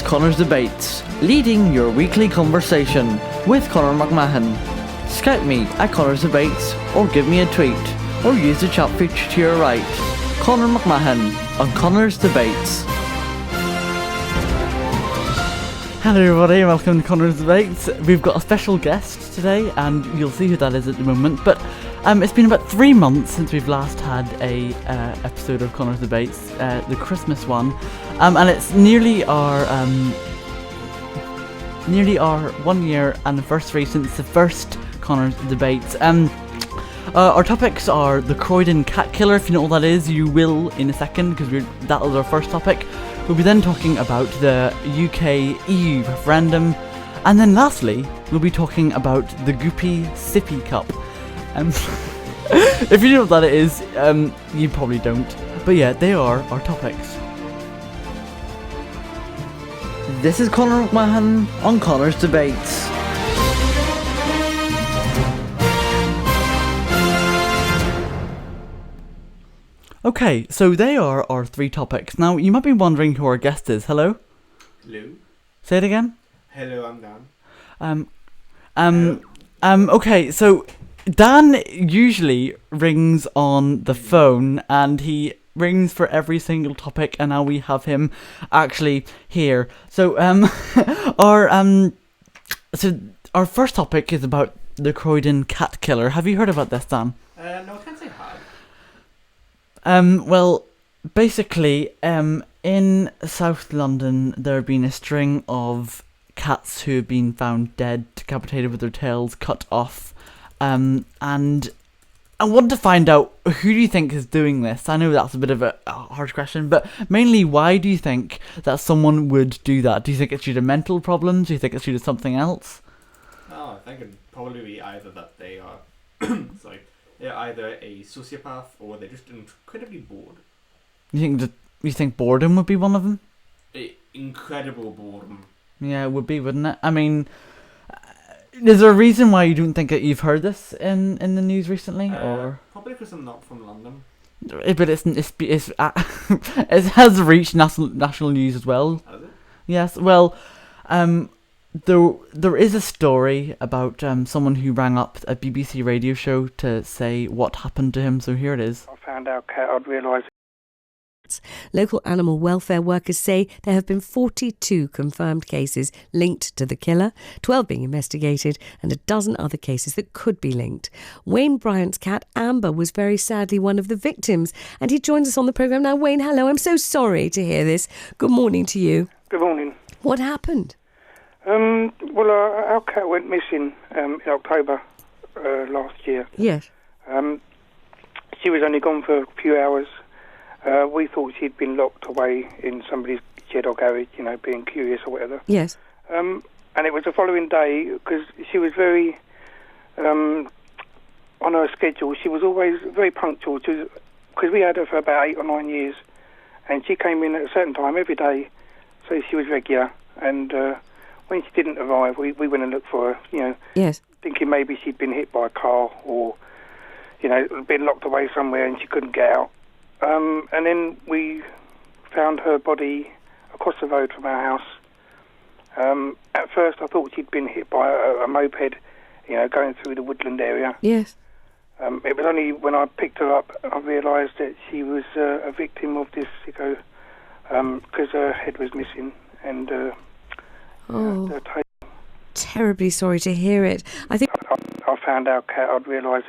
Conor's Debates, leading your weekly conversation with Conor McMahon. Skype me at Conor's Debates, or give me a tweet, or use the chat feature to your right. Conor McMahon on Conor's Debates. Hello everybody, welcome to Conor's Debates. We've got a special guest today, and you'll see who that is at the moment, but it's been about 3 months since we've last had a episode of Conor's Debates, the Christmas one, and it's nearly our 1 year anniversary since the first Conor's Debates. Our topics are the Croydon cat killer. If you know what that is, you will in a second, because that was our first topic. We'll be then talking about the UK-EU referendum, and then lastly, we'll be talking about the Goopy Sippy Cup. If you know what that is, you probably don't. But yeah, they are our topics. This is Conor McMahon on Conor's Debates. Okay, so they are our 3 topics. Now, you might be wondering who our guest is. Hello? Hello. Say it again? Hello, I'm Dan. Okay, so Dan usually rings on the phone, and he rings for every single topic, and now we have him actually here. So, our first topic is about the Croydon cat killer. Have you heard about this, Dan? No, I can't say hi. Well, basically, in South London, there have been a string of cats who have been found dead, decapitated with their tails cut off, and I want to find out, who do you think is doing this? I know that's a bit of a hard question, but mainly, why do you think that someone would do that? Do you think it's due to mental problems? Do you think it's due to something else? Oh, I think it'd probably be either that they are, they're either a sociopath or they're just incredibly bored. You think boredom would be one of them? Incredible boredom. Yeah, it would be, wouldn't it? I mean, is there a reason why you don't think that you've heard this in the news recently, or probably because I'm not from London. But it's it has reached national news as well. Has it? Yes. Well, there is a story about someone who rang up a BBC radio show to say what happened to him. So here it is. I found our cat. I'd realised. Local animal welfare workers say there have been 42 confirmed cases linked to the killer, 12 being investigated, and a dozen other cases that could be linked. Wayne Bryant's cat, Amber, was very sadly one of the victims, and he joins us on the programme now. Wayne, hello. I'm so sorry to hear this. Good morning to you. Good morning. What happened? Well, our cat went missing in October last year. Yes. She was only gone for a few hours. We thought she'd been locked away in somebody's shed or garage, being curious or whatever. Yes. And it was the following day, because she was very, on her schedule, she was always very punctual, because we had her for about 8 or 9 years, and she came in at a certain time every day, so she was regular, and when she didn't arrive, we went and looked for her, Yes. thinking maybe she'd been hit by a car, or, been locked away somewhere and she couldn't get out. And then we found her body across the road from our house. At first I thought she'd been hit by a moped, going through the woodland area. Yes. It was only when I picked her up I realised that she was a victim of this sicko, because her head was missing and her tail. Terribly sorry to hear it. I think I found our cat. I'd realised.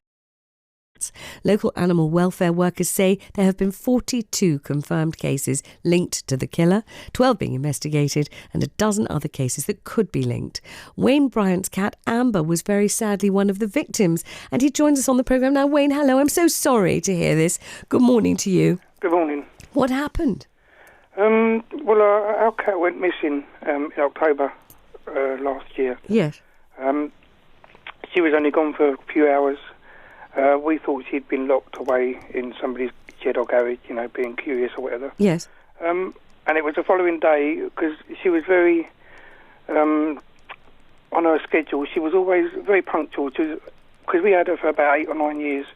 Local animal welfare workers say there have been 42 confirmed cases linked to the killer, 12 being investigated, and a dozen other cases that could be linked. Wayne Bryant's cat, Amber, was very sadly one of the victims, and he joins us on the programme now. Wayne, hello. I'm so sorry to hear this. Good morning to you. Good morning. What happened? Well, our cat went missing in October last year. Yes. She was only gone for a few hours. We thought she'd been locked away in somebody's shed or garage, being curious or whatever. Yes. And it was the following day, because she was very, on her schedule, she was always very punctual, because we had her for about 8 or 9 years,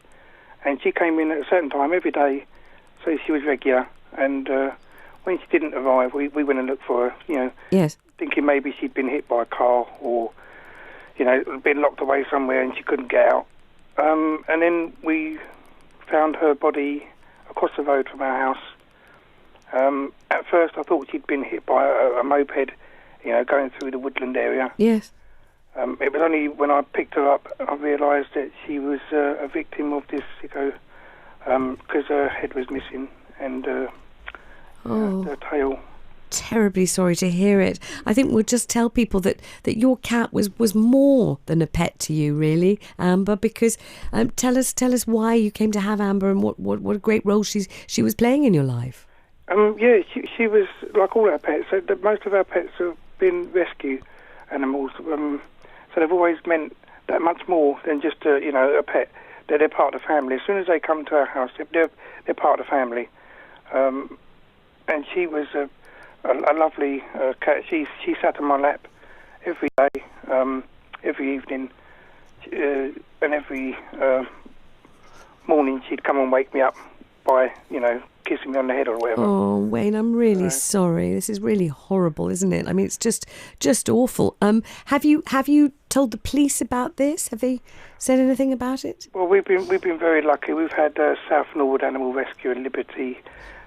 and she came in at a certain time every day, so she was regular, and when she didn't arrive, we went and looked for her, Yes. thinking maybe she'd been hit by a car or, been locked away somewhere and she couldn't get out. And then we found her body across the road from our house. At first I thought she'd been hit by a moped, going through the woodland area. Yes. It was only when I picked her up I realised that she was a victim of this sicko, because her head was missing and her tail. Terribly sorry to hear it. I think we'll just tell people that your cat was more than a pet to you, really, Amber. Because tell us why you came to have Amber and what a great role she was playing in your life. She was like all our pets. So most of our pets have been rescue animals. So they've always meant that much more than just a pet. They're part of the family. As soon as they come to our house, they're part of the family. And she was a lovely cat. She sat on my lap every day, every evening, and every morning she'd come and wake me up by, kissing me on the head or whatever. Oh, Wayne, I'm really sorry. This is really horrible, isn't it? I mean, it's just awful. Have you told the police about this? Have they said anything about it? Well, we've been very lucky. We've had South Norwood Animal Rescue and Liberty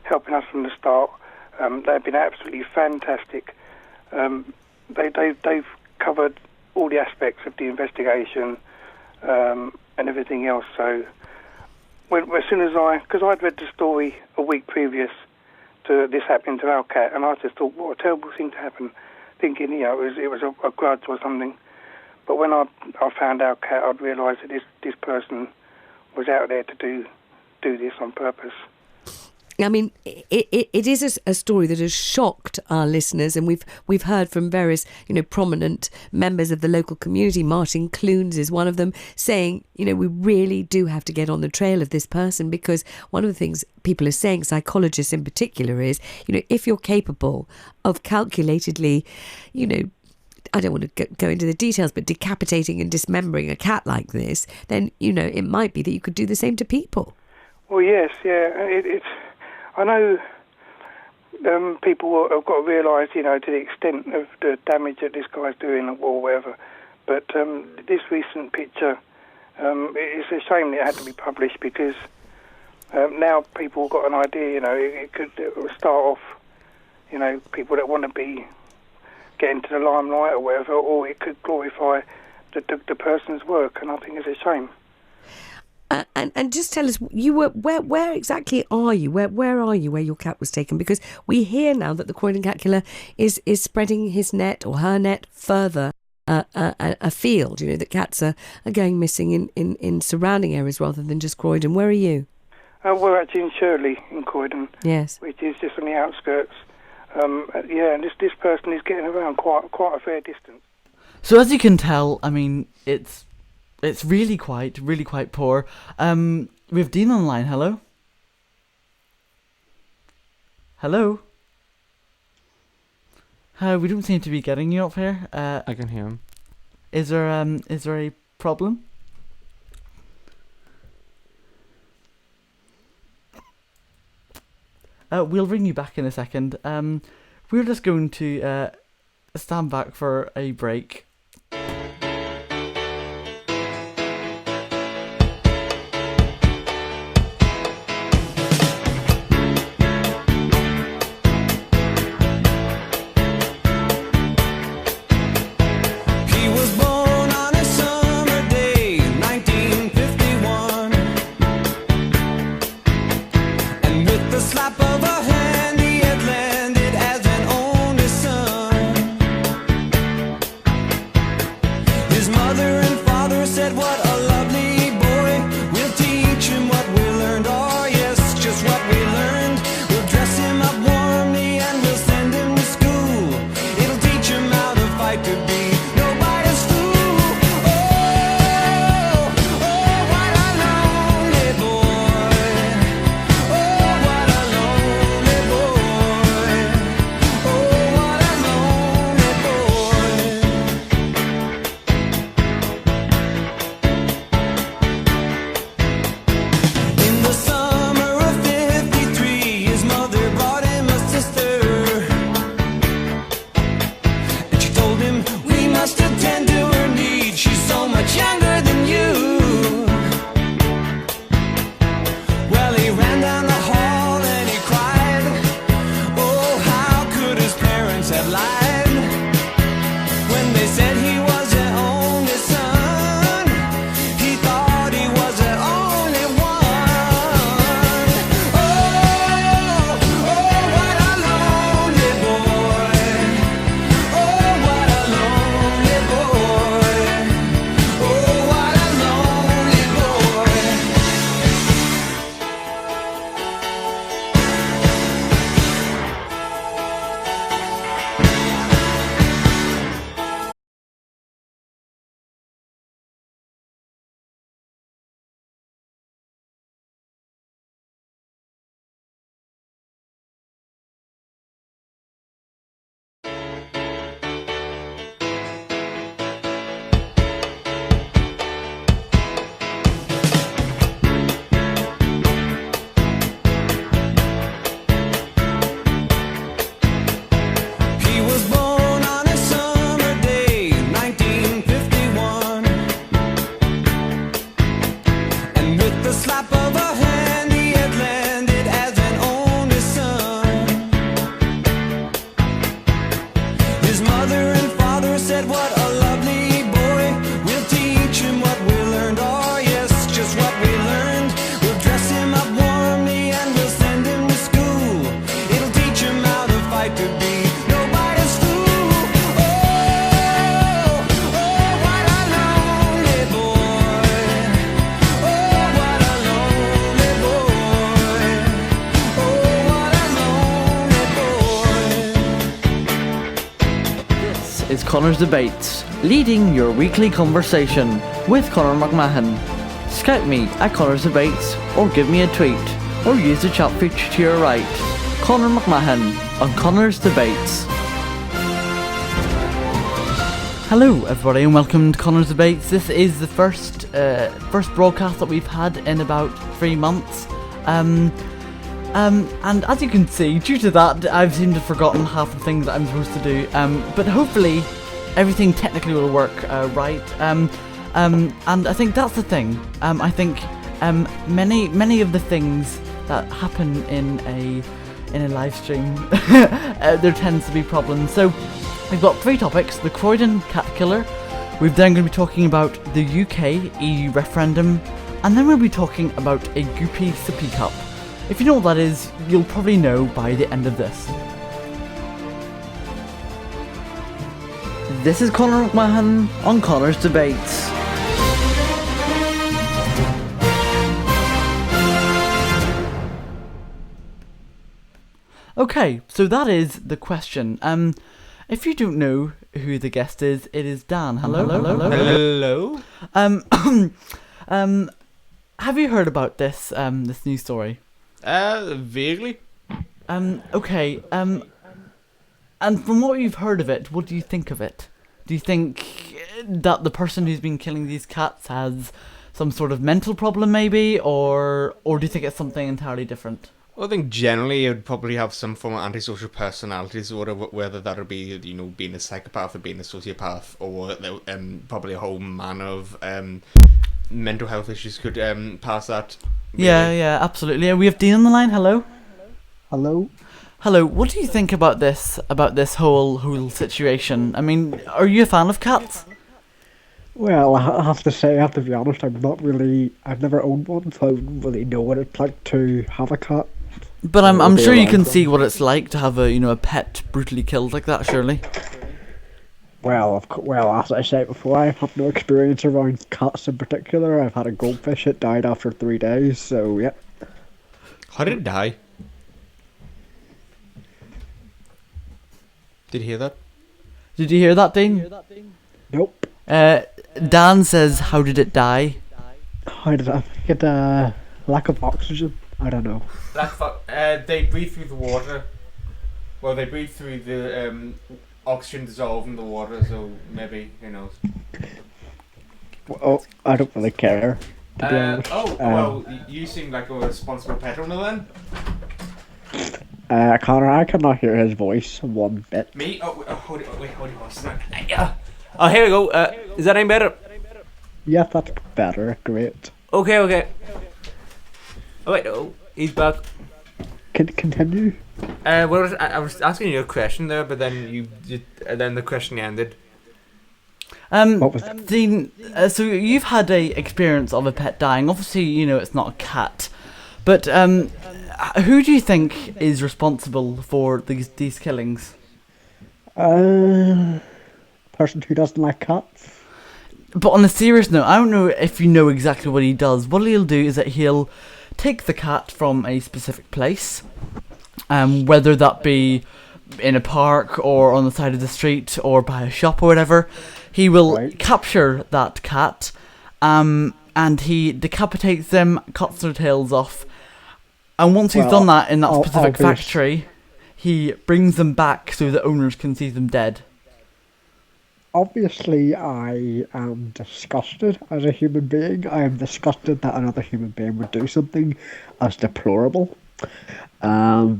helping us from the start. They've been absolutely fantastic. They've covered all the aspects of the investigation and everything else. So as soon as because I'd read the story a week previous to this happening to our cat, and I just thought, what a terrible thing to happen, thinking it was a grudge or something. But when I found our cat, I'd realised that this person was out there to do this on purpose. I mean, it is a story that has shocked our listeners, and we've heard from various prominent members of the local community. Martin Clunes is one of them, saying we really do have to get on the trail of this person, because one of the things people are saying, psychologists in particular, is if you're capable of calculatedly, I don't want to go into the details, but decapitating and dismembering a cat like this, then it might be that you could do the same to people. Well, yes, yeah, it's. I know people have got to realise, to the extent of the damage that this guy's doing or whatever. But this recent picture, it's a shame that it had to be published, because now people have got an idea, it could start off, people that want to be getting to the limelight or whatever, or it could glorify the person's work, and I think it's a shame. And just tell us, you were where exactly are you? Where are you where your cat was taken? Because we hear now that the Croydon cat killer is spreading his net or her net further afield. That cats are going missing in surrounding areas rather than just Croydon. Where are you? We're actually in Shirley in Croydon. Yes. Which is just on the outskirts. And this person is getting around quite a fair distance. So as you can tell, I mean, it's really quite poor. We have Dean online. Hello? Hello? We don't seem to be getting you up here. I can hear him. Is there a problem? We'll ring you back in a second. We're just going to stand back for a break. is Conor's Debates, leading your weekly conversation with Conor McMahon. Skype me at Conor's Debates, or give me a tweet, or use the chat feature to your right. Conor McMahon on Conor's Debates. Hello everybody and welcome to Conor's Debates. This is the first broadcast that we've had in about 3 months. And as you can see, due to that, I've seemed to have forgotten half the things that I'm supposed to do. But hopefully, everything technically will work right. And I think that's the thing. I think many of the things that happen in a live stream, there tends to be problems. So we've got 3 topics: the Croydon cat killer. We're then going to be talking about the UK EU referendum, and then we'll be talking about a Goopy Sippy cup. If you know what that is, you'll probably know by the end of this. This is Conor McMahon on Conor's Debates. Okay, so that is the question. If you don't know who the guest is, it is Dan. Hello. Have you heard about this this news story? Vaguely. Okay. And from what you've heard of it, what do you think of it? Do you think that the person who's been killing these cats has some sort of mental problem, maybe, or do you think it's something entirely different? Well, I think generally it would probably have some form of antisocial personality disorder, whether that would be, being a psychopath or being a sociopath, or probably a whole manner of mental health issues could pass that. Really. Yeah, absolutely. We have Dean on the line. Hello. What do you think about this whole situation? I mean, are you a fan of cats? Well, I have to be honest, I've never owned one, so I wouldn't really know what it's like to have a cat. But I'm sure you can see what it's like to have a pet brutally killed like that, surely. Well, as I said before, I've had no experience around cats in particular. I've had a goldfish that died after 3 days, so yeah. How did it die? Did you hear that? Did you hear that, Dean? Nope. Dan says, how did it die? How did I get lack of oxygen? I don't know. They breathe through the water. Well, they breathe through the oxygen dissolved in the water, so maybe, who knows. Well, I don't really care, to be honest. Well, you seem like a responsible pet owner then. Connor, I cannot hear his voice one bit. Me? Hold it. Oh, here we go. Is that any better? Yeah, that's better. Great. Okay. Oh wait, no, he's back. Continue. I was asking you a question there, but then then the question ended. What was that? Dean, so you've had a experience of a pet dying. Obviously, it's not a cat, but who do you think is responsible for these killings? Person who doesn't like cats. But on a serious note, I don't know if you know exactly what he does. What he'll do is that he'll take the cat from a specific place, whether that be in a park or on the side of the street or by a shop or whatever. He will capture that cat, and he decapitates them, cuts their tails off, and once he's done that in that specific factory, he brings them back so the owners can see them dead. Obviously, I am disgusted as a human being. I am disgusted that another human being would do something as deplorable. I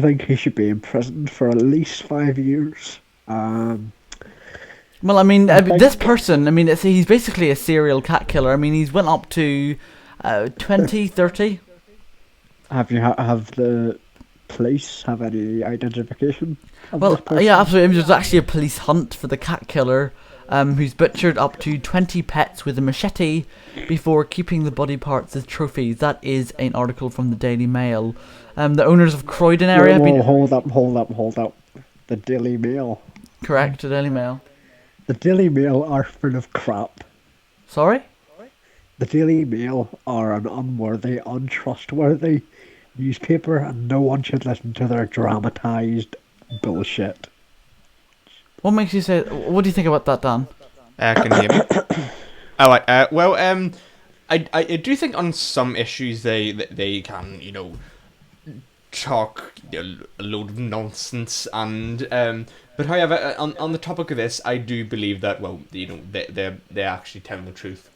think he should be imprisoned for at least 5 years. Well, I mean, this person, he's basically a serial cat killer. I mean, he's went up to 20, 30. Have the police have any identification? Well, yeah, absolutely. There's actually a police hunt for the cat killer, who's butchered up to 20 pets with a machete before keeping the body parts as trophies. That is an article from the Daily Mail. The owners of Croydon area... Hold up. The Daily Mail. Correct, the Daily Mail. The Daily Mail are full of crap. Sorry? The Daily Mail are an unworthy, untrustworthy newspaper, and no one should listen to their dramatised bullshit. What makes you say? What do you think about that, Dan? Can you hear me? All right. I do think on some issues they can talk a load of nonsense and but however on the topic of this I do believe that they're actually telling the truth.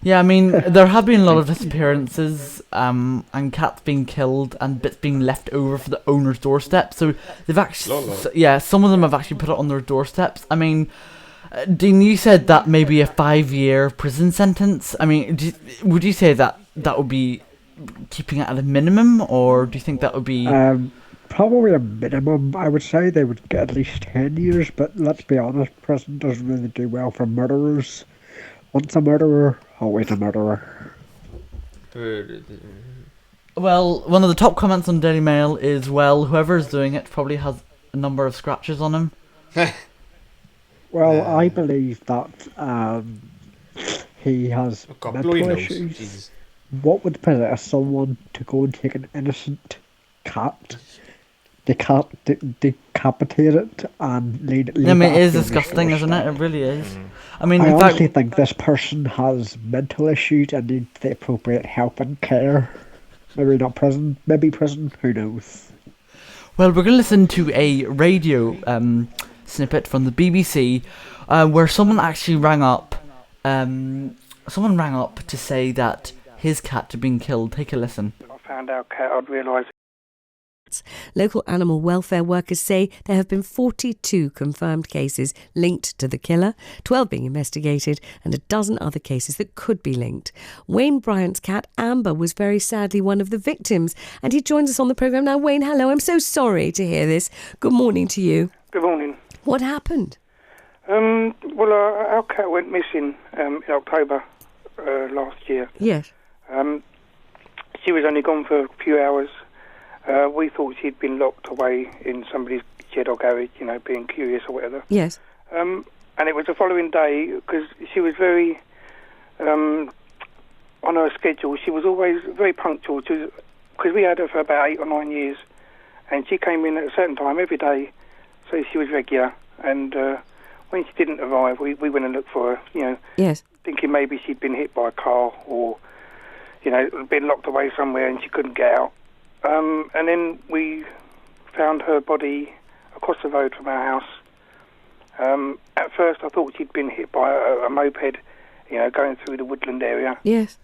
Yeah, I mean, there have been a lot of disappearances, and cats being killed, and bits being left over for the owner's doorstep. So they've actually, some of them have actually put it on their doorsteps. I mean, Dean, you said that maybe a 5-year prison sentence. I mean, would you say that would be keeping it at a minimum, or do you think that would be? Probably a minimum. I would say they would get at least 10 years, but let's be honest, prison doesn't really do well for murderers. Once a murderer, always a murderer. Well, one of the top comments on Daily Mail is, well, whoever's doing it probably has a number of scratches on him. Well, I believe that he has mental issues. Jesus. What would possess someone to go and take an innocent cat, decapitate it, and leave I mean, it is on the disgusting, isn't it? doorstep? It really is. I mean, I in honestly fact, think this person has mental issues and needs the appropriate help and care. Maybe not prison, maybe prison, who knows? well, we're going to listen to a radio snippet from the BBC where someone actually rang up. Someone rang up to say that his cat had been killed. Take a listen. I found our cat, I'd realised. Local animal welfare workers say there have been 42 confirmed cases linked to the killer, 12 being investigated, and a dozen other cases that could be linked. Wayne Bryant's cat, Amber, was very sadly one of the victims, and he joins us on the programme now. Wayne, hello. I'm so sorry to hear this. Good morning to you. Good morning. What happened? Well, our cat went missing in October last year. Yes. She was only gone for a few hours. We thought she'd been locked away in somebody's shed or garage, being curious or whatever. Yes. And it was the following day, because she was very, on her schedule, she was always very punctual, because we had her for about 8 or 9 years, and she came in at a certain time every day, so she was regular, and when she didn't arrive, we went and looked for her, Yes. thinking maybe she'd been hit by a car or, been locked away somewhere and she couldn't get out. And then we found her body across the road from our house. At first I thought she'd been hit by a moped, going through the woodland area. Yes.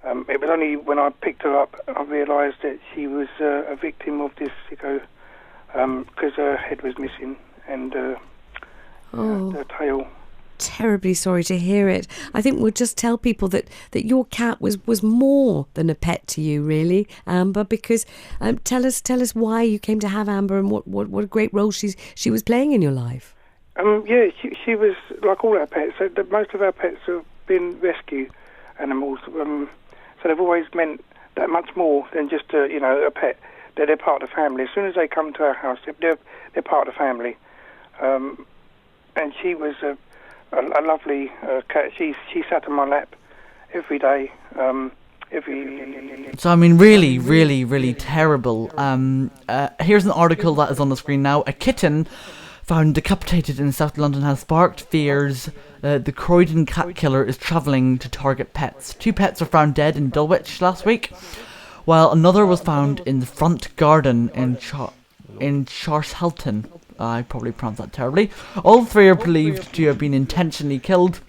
It was only when I picked her up I realised that she was a victim of this sicko, because her head was missing and her tail. Terribly sorry to hear it. I think we'll just tell people that your cat was more than a pet to you, really, Amber. Because tell us why you came to have Amber and what a great role she was playing in your life. She was like all our pets. So most of our pets have been rescue animals. So they've always meant that much more than just a pet. They're part of the family. As soon as they come to our house, they're part of the family. And she was a lovely cat. She sat on my lap every day. So I mean, really, really, really terrible. Here's an article that is on the screen now. A kitten found decapitated in South London has sparked fears. The Croydon cat killer is travelling to target pets. 2 pets were found dead in Dulwich last week, while another was found in the front garden in Charshalton. I probably pronounced that terribly. All 3 are believed to have been intentionally killed.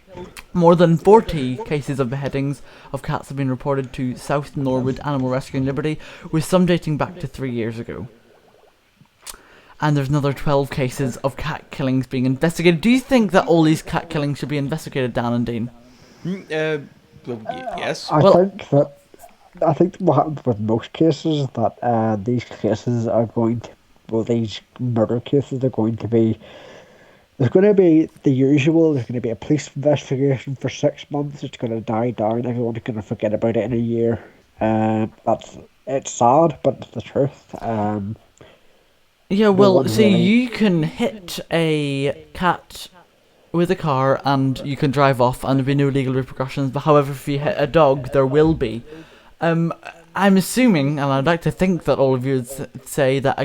More than 40 cases of beheadings of cats have been reported to South Norwood Animal Rescue and Liberty, with some dating back to 3 years ago. And there's another 12 cases of cat killings being investigated. Do you think that all these cat killings should be investigated, Dan and Dean? Yes. I think what happens with most cases is that these cases are going to, these murder cases are going to be, there's going to be the usual. There's going to be a police investigation for 6 months. It's going to die down. Everyone's going to forget about it in a year. It's sad, but it's the truth. Yeah, well, see, you can hit a cat with a car and you can drive off and there'll be no legal repercussions. But however, if you hit a dog, there will be. I'm assuming, and I'd like to think that all of you would say that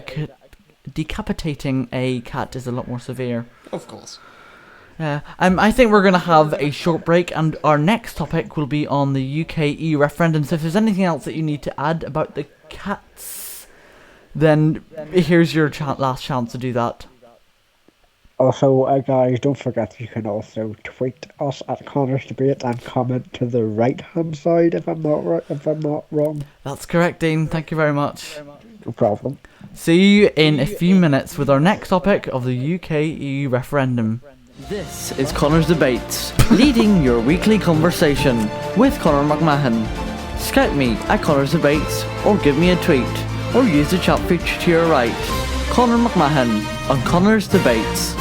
decapitating a cat is a lot more severe. Of course. I think we're going to have a short break, and our next topic will be on the UK EU referendum. So if there's anything else that you need to add about the cats, then here's your last chance to do that. Also, guys, don't forget you can also tweet us at Connor's Debate and comment to the right-hand side if I'm not wrong. That's correct, Dean. Thank you very much. No problem. See you in a few minutes with our next topic of the UK EU referendum. This is Connor's Debates, leading your weekly conversation with Conor McMahon. Skype me at Connor's Debates, or give me a tweet, or use the chat feature to your right. Conor McMahon on Connor's Debates.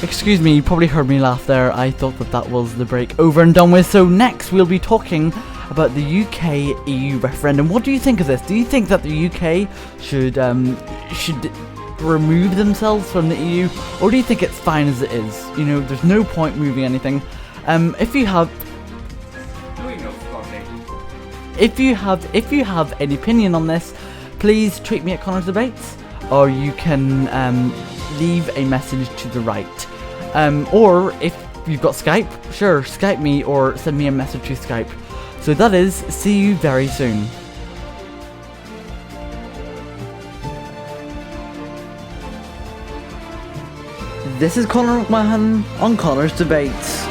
Excuse me, you probably heard me laugh there. I thought that was the break over and done with. So next we'll be talking about the UK EU referendum. What do you think of this? Do you think that the UK should remove themselves from the EU, or do you think it's fine as it is? You know, there's no point moving anything. If you have any opinion on this, please tweet me at Connor's Debates, or you can leave a message to the right. Or if you've got Skype, sure, Skype me or send me a message to Skype. So that is, see you very soon. This is Conor McMahon on Connor's Debates.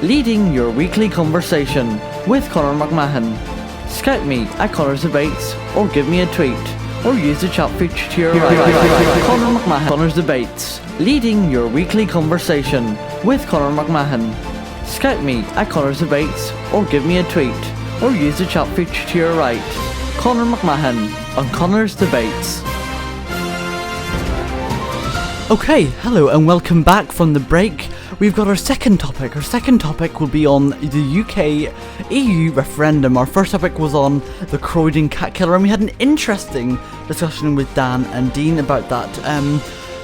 leading your weekly conversation with Conor McMahon. Skype me at Conor Debates or give me a tweet or use the chat feature to your right. Conor McMahon. Conor Debates, leading your weekly conversation with Conor McMahon. Skype me at Conor Debates or give me a tweet or use the chat feature to your right. Conor McMahon on Conor's Debates. Okay, hello and welcome back from the break. We've got our second topic. Our second topic will be on the UK EU referendum. Our first topic was on the Croydon cat killer, and we had an interesting discussion with Dan and Dean about that.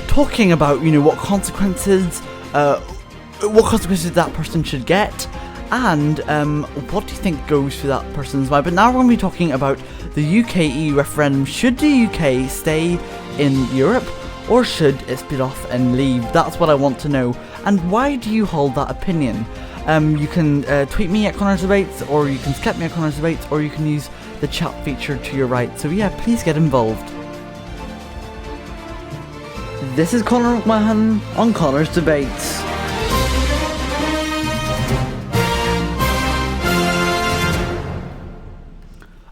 Talking about, what consequences that person should get, and what do you think goes through that person's mind. But now we're going to be talking about the UK EU referendum. Should the UK stay in Europe, or should it split off and leave? That's what I want to know. And why do you hold that opinion? You can tweet me at Conor's Debates, or you can Skype me at Conor's Debates, or you can use the chat feature to your right. So yeah, please get involved. This is Conor McMahon on Conor's Debates.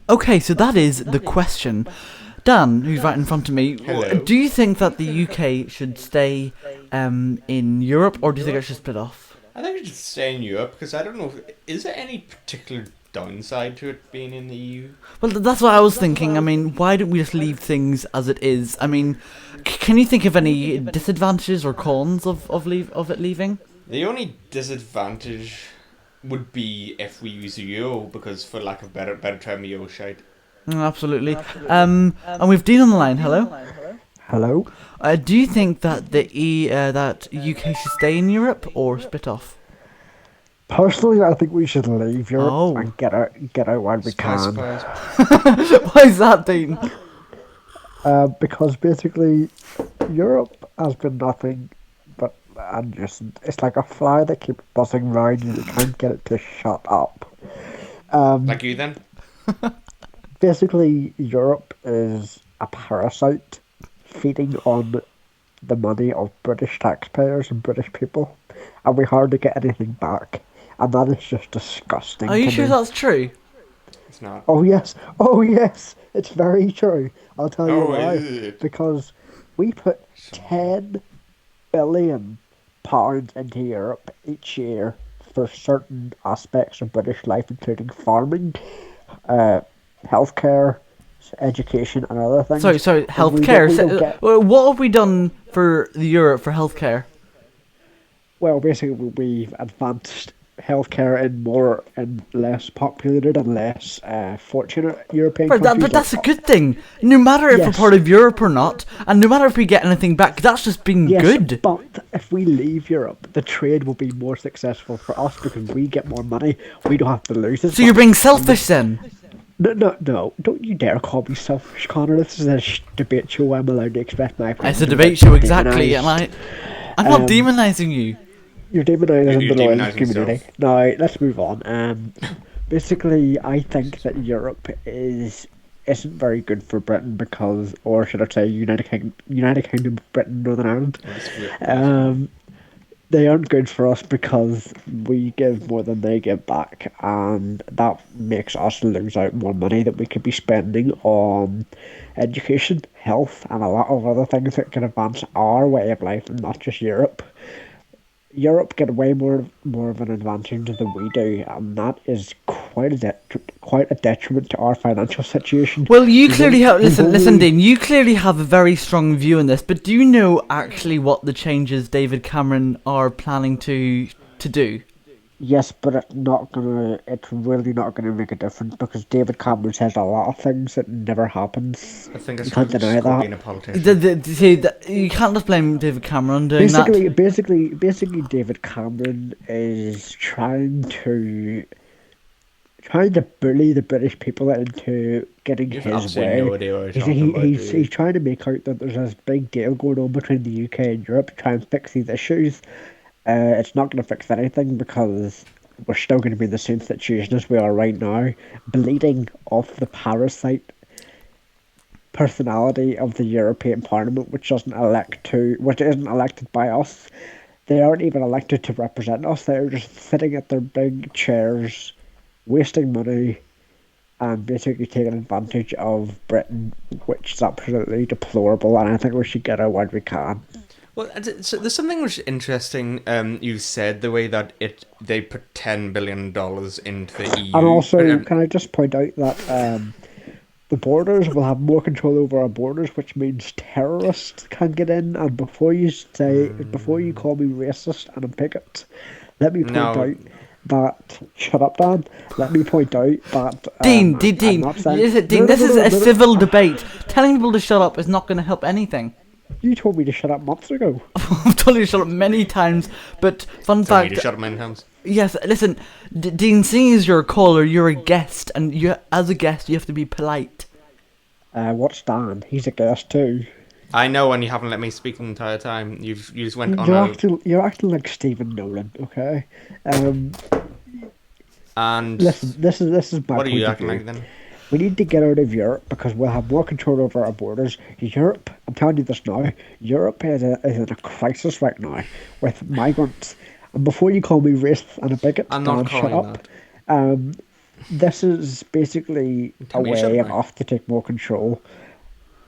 Okay, so that is the question. Dan, who's right in front of me, Hello. Do you think that the UK should stay in Europe, or do you think it should split off? I think it should stay in Europe because I don't know. Is there any particular downside to it being in the EU? Well, that's what I was thinking. I mean, why don't we just leave things as it is? I mean, can you think of any disadvantages or cons of it leaving? The only disadvantage would be if we use the euro, because for lack of better term, the euro shite. Absolutely. And we've Dean on the line. Hello. Hello? Do you think that that UK should stay in Europe or split off? Personally, I think we should leave Europe Oh. and get out while we can. Surprise. Why is that, Dean? Because basically, Europe has been nothing but a nuisance. It's like a fly that keeps buzzing round and you can't get it to shut up. Like you then? Basically, Europe is a parasite feeding on the money of British taxpayers and British people, and we hardly get anything back. And that is just disgusting. Are you to sure me. that's true? It's not. Oh yes, it's very true. I'll tell you why. Is it? Because we put £10 billion into Europe each year for certain aspects of British life, including farming, healthcare, education, and other things. Sorry, And healthcare. we don't get- What have we done for Europe for healthcare? Well, basically, we've advanced healthcare in more and less populated and less fortunate European countries. But that's a good thing. No matter if we're Yes. part of Europe or not, and no matter if we get anything back, that's just been Yes, good. but if we leave Europe, the trade will be more successful for us because we get more money. We don't have to lose it. So you're being selfish then? No, don't you dare call me selfish, Connor. This is a debate show. I'm allowed to express my opinion. It's a debate show, exactly, Demonised. and I'm not Um, demonising you. You're demonising You're the loyalist demonising community. yourself. Now, let's move on. Basically, I think that Europe isn't very good for Britain because, or should I say, United Kingdom, Britain, Northern Ireland. They aren't good for us because we give more than they give back, and that makes us lose out more money that we could be spending on education, health, and a lot of other things that can advance our way of life and not just Europe. Europe get way more of an advantage than we do, and that is quite a detriment to our financial situation. Well, you We've clearly have. we've Listen, only- Dean. You clearly have a very strong view on this. But do you know actually what the changes David Cameron are planning to do? Yes, but it's really not gonna make a difference because David Cameron says a lot of things that never happens. I think it's You can't just deny that. being a politician. You can't just blame David Cameron on doing that. Basically, David Cameron is trying to bully the British people into getting You've his absolutely way. no idea what you're talking about, He's do you? trying to make out that there's this big deal going on between the UK and Europe to try and fix these issues. It's not going to fix anything because we're still going to be in the same situation as we are right now, bleeding off the parasite personality of the European Parliament, which isn't elected by us. They aren't even elected to represent us. They're just sitting at their big chairs, wasting money, and basically taking advantage of Britain, which is absolutely deplorable. And I think we should get out when we can. Well, so there's something which is interesting. You said the way that they put $10 billion into the EU. And also, can I just point out that the borders will have more control over our borders, which means terrorists can get in. And before you call me racist and a bigot, let me point out that. Shut up, Dan. Let me point out that. Dean, this is a civil debate. Telling people to shut up is not going to help anything. You told me to shut up months ago. I've told you to shut up many times, but fun fact. Shut up many times. Yes, listen, Dean, seeing as you're a caller, you're a guest, and as a guest, you have to be polite. What's Dan? He's a guest too. I know, and you haven't let me speak the entire time. You just went on. You're acting like Stephen Nolan, okay? And listen, this is my. What are you point acting of like view. then? We need to get out of Europe because we'll have more control over our borders. Europe, I'm telling you this now, Europe is in a crisis right now with migrants. And before you call me racist and a bigot, I'm not shut calling up. This is basically a way of us to take more control.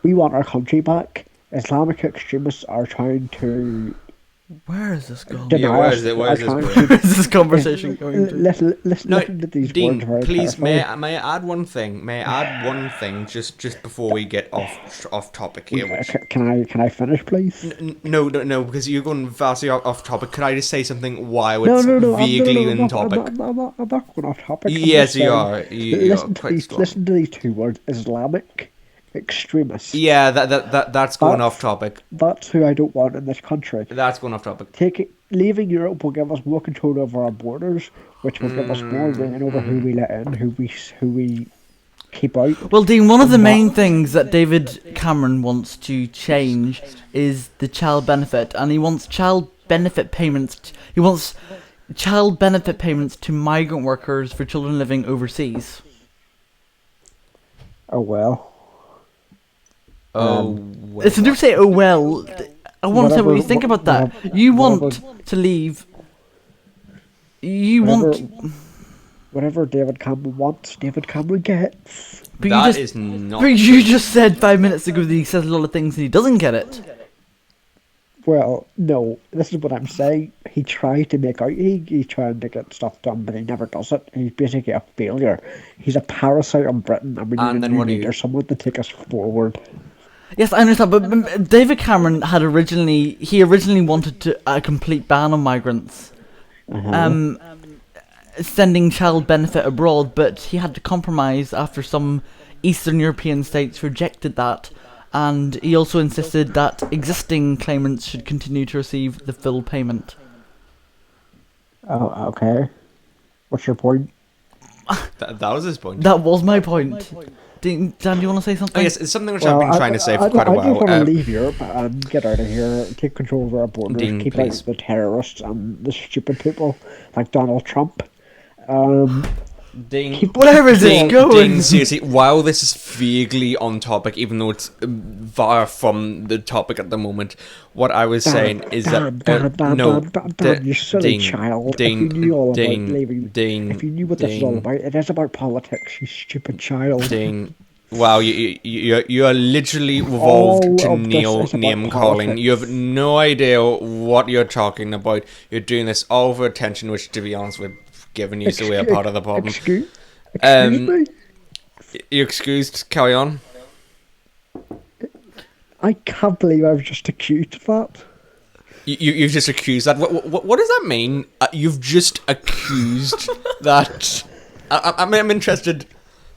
We want our country back. Islamic extremists are trying to. Where is this going? Yeah, where is this going? Where is this conversation going to? Listen to these Dean, words very please, carefully. may I add one thing? May I add one thing just before we get off topic here? Which... Can I finish, please? No, because you're going vastly off topic. Could I just say something while it's No, vaguely in topic? I'm not going off topic. Yes, you are. Listen to these two words: Islamic extremists. Yeah, that's going off topic. That's who I don't want in this country. That's going off topic. Leaving Europe will give us more control over our borders, which will give us more reign over who we let in, who we keep out. Well, Dean, one of the main things that David Cameron wants to change is the child benefit, and he wants child benefit payments. He wants child benefit payments to migrant workers for children living overseas. Oh well. Listen, don't say, oh well. I want to say what you think about that. You want to leave. Whatever David Cameron wants, David Cameron gets. But That is not. But you just said 5 minutes ago that he says a lot of things and he doesn't get it. Well, no, this is what I'm saying. He tried to make out, he's trying to get stuff done, but he never does it. He's basically a failure. He's a parasite on Britain, and we need a new leader, someone to take us forward. Yes, I understand, but David Cameron originally wanted a complete ban on migrants, sending child benefit abroad, but he had to compromise after some Eastern European states rejected that, and he also insisted that existing claimants should continue to receive the full payment. Oh, okay. What's your point? That was his point. That was my point. Dan, do you want to say something? Oh, yes, it's something which I've been trying to say for quite a while. I just want to leave Europe and get out of here, take control of our borders, Dean, keep please. out the terrorists and the stupid people like Donald Trump. Dean, where is it going? Dean, seriously, while this is vaguely on topic, even though it's far from the topic at the moment, what I was saying is Dan, you silly child. Dean, if you knew all Dean, about leaving, Dean, if you knew what this is all about, it is about politics, you stupid child. Dean, wow, you are literally revolved to name calling. You have no idea what you're talking about. You're doing this all for attention, which, to be honest with, given you, so we are part of the problem. Excuse me? You excused? Carry on. I can't believe I was just accused of that. You've just accused that. What does that mean? You've just accused that. I'm interested.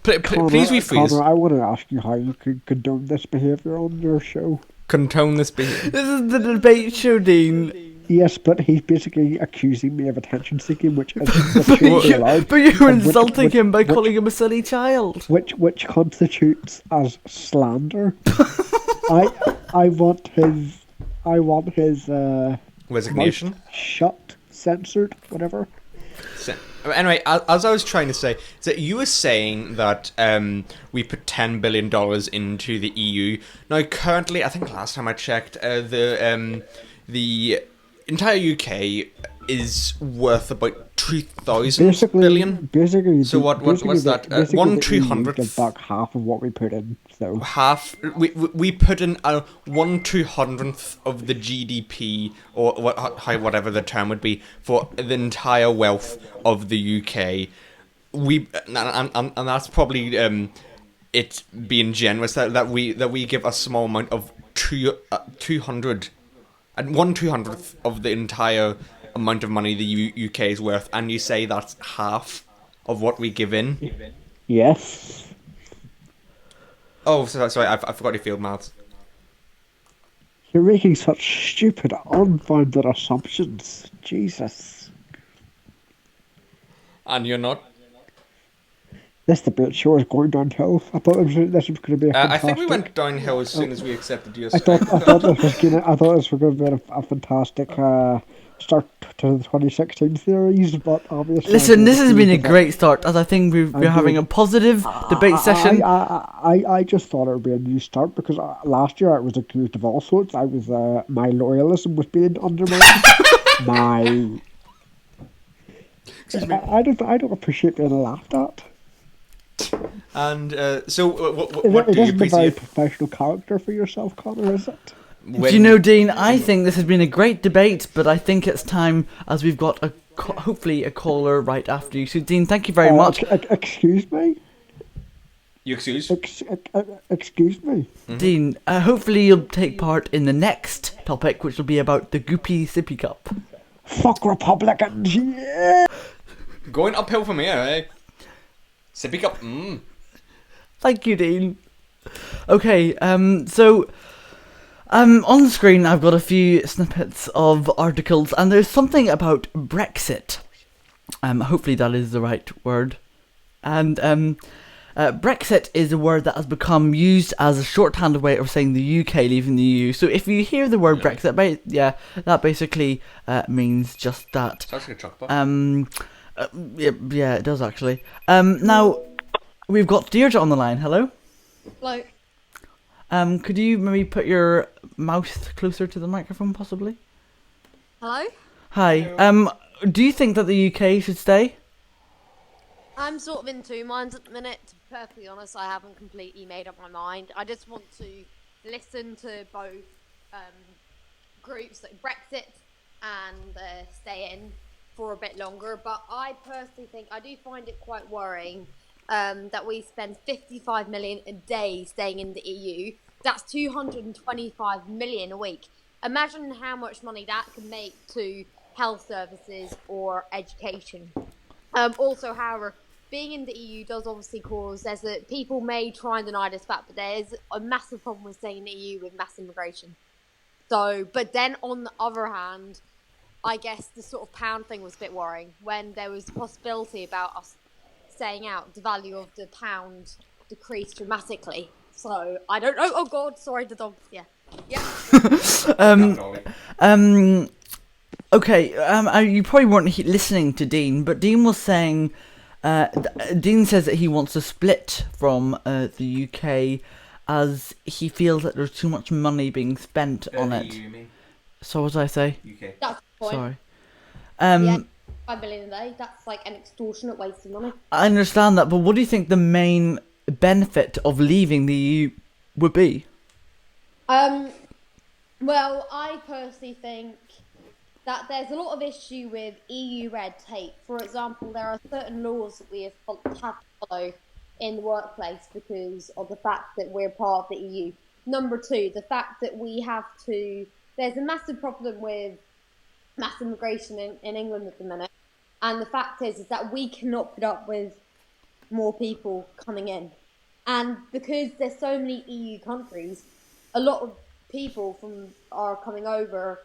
Please rephrase. Conor, I want to ask you how you could condone this behaviour on your show. Condone this behaviour? This is the debate show, Dean. Yes, but he's basically accusing me of attention seeking, which shouldn't be allowed. But you're insulting him by calling him a silly child. Which constitutes as slander. I want his resignation, mouth shut, censored, whatever. Anyway, as I was trying to say, is that you were saying that we put $10 billion into the EU. Now, currently, I think last time I checked, the entire UK is worth about 2,000 billion. Basically, So what's that? Basically, 1/200th. give back half of what we put in. So Half we put in a 1/200th of the GDP, or whatever the term would be, for the entire wealth of the UK. And that's probably it being generous that we give a small amount of 200 and 1/200th of the entire amount of money the UK is worth, and you say that's half of what we give in. yes. Oh, sorry, I forgot your field maths. You're making such stupid, unfounded assumptions. Jesus. And you're not. This debate show is going downhill. I thought this was going to be a I fantastic. think we went downhill as soon as we accepted your. I thought this was going to be a fantastic start to the 2016 series, but obviously. Listen, this has been a great start, as I think we're having a positive debate session. I just thought it would be a new start because last year I was accused of all sorts. I was my loyalism was being undermined. I don't appreciate being laughed at. And so, what It do you isn't a very appreciate? professional character for yourself, Connor, is it? Do you know, Dean, I think this has been a great debate, but I think it's time, as we've got hopefully a caller right after you. So, Dean, thank you very much. Excuse me? You excuse? Excuse me? Dean, hopefully you'll take part in the next topic, which will be about the Goopy Sippy Cup. Fuck Republicans, yeah! Going uphill from here, eh? Sippy up. Thank you, Dean. Okay, so on the screen I've got a few snippets of articles, and there's something about Brexit. Hopefully that is the right word. And Brexit is a word that has become used as a shorthanded way of saying the UK leaving the EU. So if you hear the word Brexit, that basically means just that. Sounds like a truck. Yeah, it does actually. Now we've got Deirdre on the line. Hello. Hello. Could you maybe put your mouth closer to the microphone, possibly? Hello? Hi. Do you think that the UK should stay? I'm sort of in two minds at the minute. To be perfectly honest, I haven't completely made up my mind. I just want to listen to both groups, like Brexit and stay in for a bit longer. But I personally think, I do find it quite worrying that we spend 55 million a day staying in the EU. That's 225 million a week. Imagine how much money that could make to health services or education. Also, however, being in the EU does obviously cause, people may try and deny this fact, but there is a massive problem with staying in the EU with mass immigration. So, but then on the other hand, I guess the sort of pound thing was a bit worrying when there was the possibility about us staying out, the value of the pound decreased dramatically. So, I don't know. Oh God, sorry, the dog. Yeah. Okay, you probably weren't listening to Dean, but Dean was saying, Dean says that he wants to split from the UK as he feels that there's too much money being spent on it. EU, you mean? So what did I say? UK. That's the point. Sorry. Yeah, 5 billion a day. That's like an extortionate waste of money. I understand that, but what do you think the main benefit of leaving the EU would be? Well, I personally think that there's a lot of issue with EU red tape. For example, there are certain laws that we have to follow in the workplace because of the fact that we're part of the EU. Number two, the fact that there's a massive problem with mass immigration in England at the minute. And the fact is that we cannot put up with more people coming in. And because there's so many EU countries, a lot of people are coming over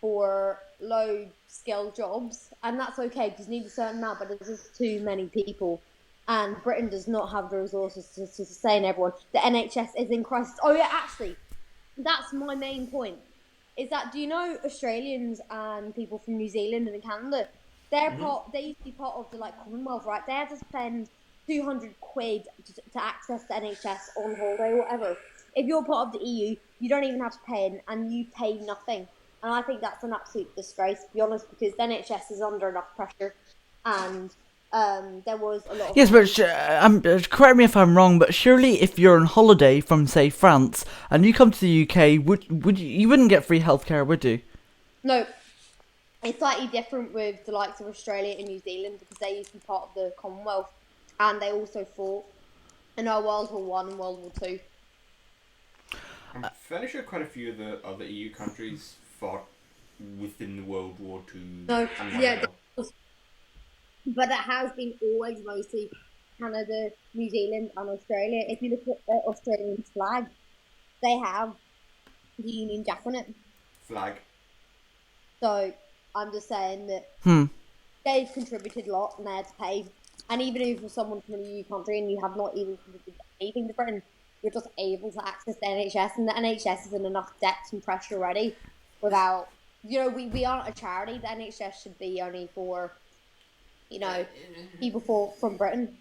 for low-skilled jobs, and that's okay because you need a certain amount, but there's just too many people, and Britain does not have the resources to sustain everyone. The NHS is in crisis. Oh yeah, actually, that's my main point. Is that, do you know Australians and people from New Zealand and Canada? They used to be part of the Commonwealth, right? They had to spend 200 quid to access the NHS on holiday or whatever. If you're part of the EU, you don't even have to pay in, and you pay nothing. And I think that's an absolute disgrace, to be honest, because the NHS is under enough pressure, and there was a lot of... Yes, but correct me if I'm wrong, but surely if you're on holiday from, say, France, and you come to the UK, you wouldn't get free healthcare, would you? No, it's slightly different with the likes of Australia and New Zealand, because they used to be part of the Commonwealth, and they also fought in World War One and World War Two. I'm fairly sure quite a few of the other EU countries fought within the World War Two. No, yeah, but it has been always mostly Canada, New Zealand, and Australia. If you look at the Australian flag, they have the Union Jack on it. Flag. So I'm just saying that they've contributed a lot and they had to pay. And even if you're someone from an EU country and you have not even contributed anything to Britain, you're just able to access the NHS, and the NHS is in enough debt and pressure already without, we aren't a charity. The NHS should be only for, people from Britain,